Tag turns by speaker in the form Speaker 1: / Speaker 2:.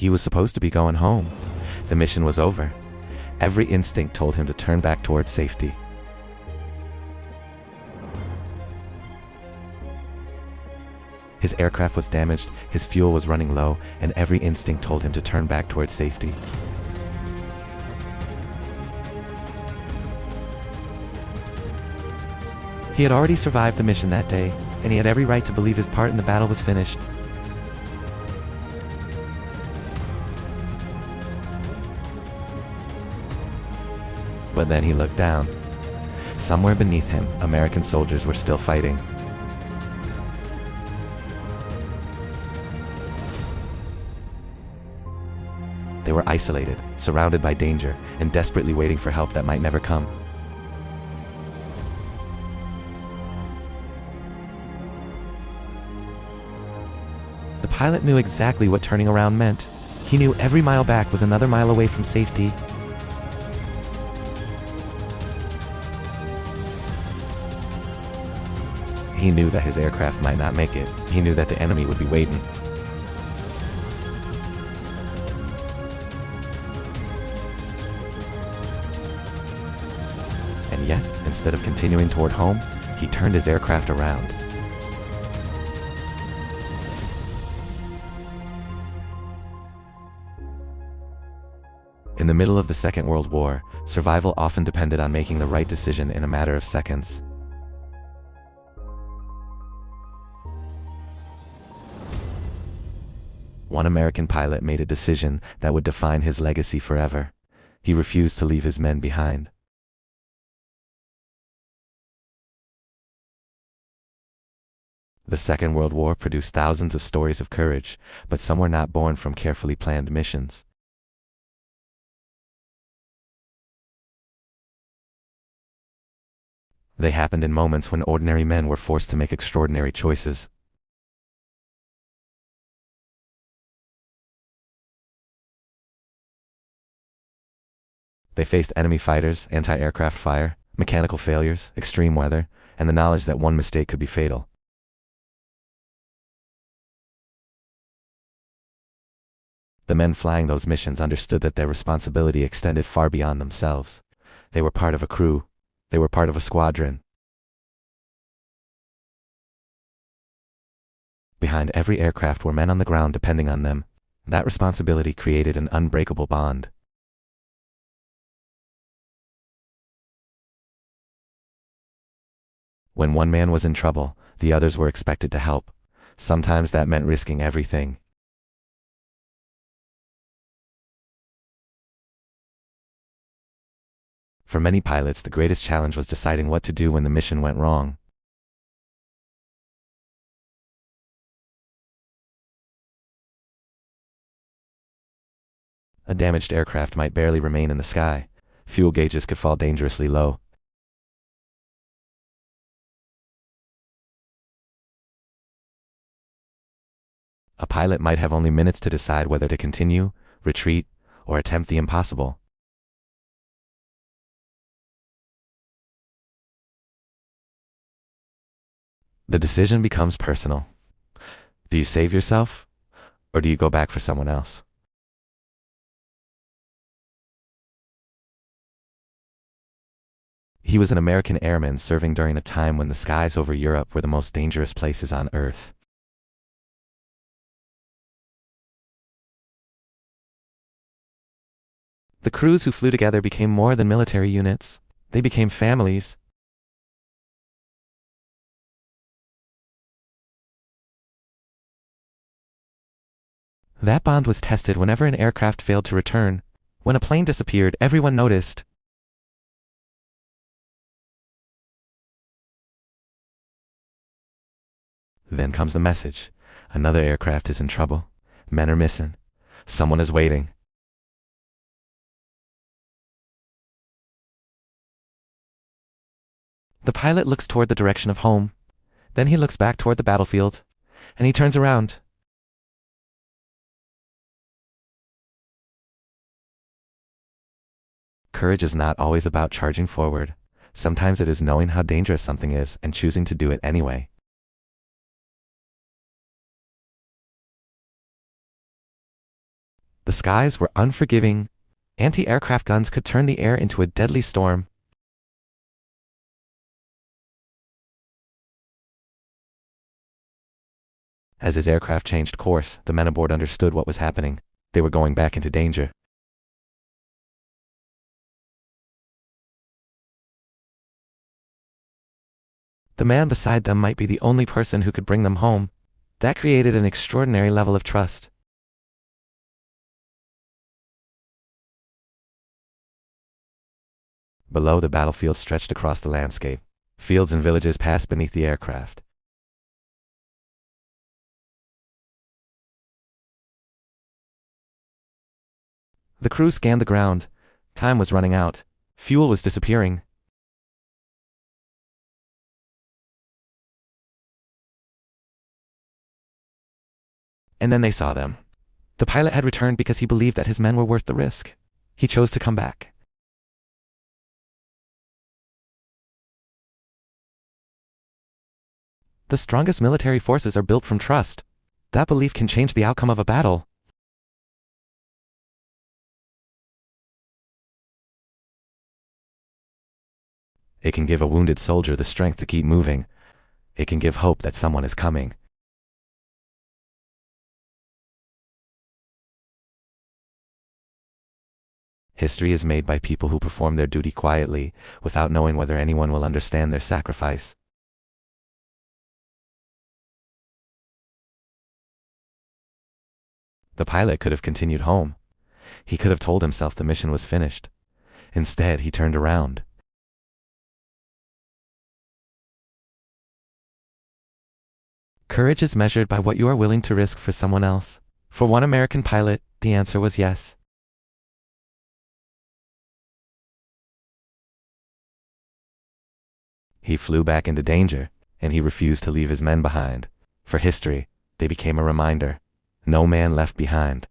Speaker 1: He was supposed to be going home. The mission was over. Every instinct told him to turn back towards safety. His aircraft was damaged, his fuel was running low, and every instinct told him to turn back towards safety. He had already survived the mission that day, and he had every right to believe his part in the battle was finished. But then he looked down. Somewhere beneath him, American soldiers were still fighting. They were isolated, surrounded by danger, and desperately waiting for help that might never come. The pilot knew exactly what turning around meant. He knew every mile back was another mile away from safety. He knew that his aircraft might not make it. He knew that the enemy would be waiting. And yet, instead of continuing toward home, he turned his aircraft around. In the middle of the Second World War, survival often depended on making the right decision in a matter of seconds. One American pilot made a decision that would define his legacy forever. He refused to leave his men behind. The Second World War produced thousands of stories of courage, but some were not born from carefully planned missions. They happened in moments when ordinary men were forced to make extraordinary choices. They faced enemy fighters, anti-aircraft fire, mechanical failures, extreme weather, and the knowledge that one mistake could be fatal. The men flying those missions understood that their responsibility extended far beyond themselves. They were part of a crew. They were part of a squadron. Behind every aircraft were men on the ground depending on them. That responsibility created an unbreakable bond. When one man was in trouble, the others were expected to help. Sometimes that meant risking everything. For many pilots, the greatest challenge was deciding what to do when the mission went wrong. A damaged aircraft might barely remain in the sky. Fuel gauges could fall dangerously low. A pilot might have only minutes to decide whether to continue, retreat, or attempt the impossible. The decision becomes personal. Do you save yourself, or do you go back for someone else? He was an American airman serving during a time when the skies over Europe were the most dangerous places on Earth. The crews who flew together became more than military units. They became families. That bond was tested whenever an aircraft failed to return. When a plane disappeared, everyone noticed. Then comes the message. Another aircraft is in trouble. Men are missing. Someone is waiting. The pilot looks toward the direction of home. Then he looks back toward the battlefield, and he turns around. Courage is not always about charging forward. Sometimes it is knowing how dangerous something is and choosing to do it anyway. The skies were unforgiving. Anti-aircraft guns could turn the air into a deadly storm. As his aircraft changed course, the men aboard understood what was happening. They were going back into danger. The man beside them might be the only person who could bring them home. That created an extraordinary level of trust. Below, the battlefield stretched across the landscape. Fields and villages passed beneath the aircraft. The crew scanned the ground. Time was running out. Fuel was disappearing. And then they saw them. The pilot had returned because he believed that his men were worth the risk. He chose to come back. The strongest military forces are built from trust. That belief can change the outcome of a battle. It can give a wounded soldier the strength to keep moving. It can give hope that someone is coming. History is made by people who perform their duty quietly, without knowing whether anyone will understand their sacrifice. The pilot could have continued home. He could have told himself the mission was finished. Instead, he turned around. Courage is measured by what you are willing to risk for someone else. For one American pilot, the answer was yes. He flew back into danger, and he refused to leave his men behind. For history, they became a reminder. No man left behind.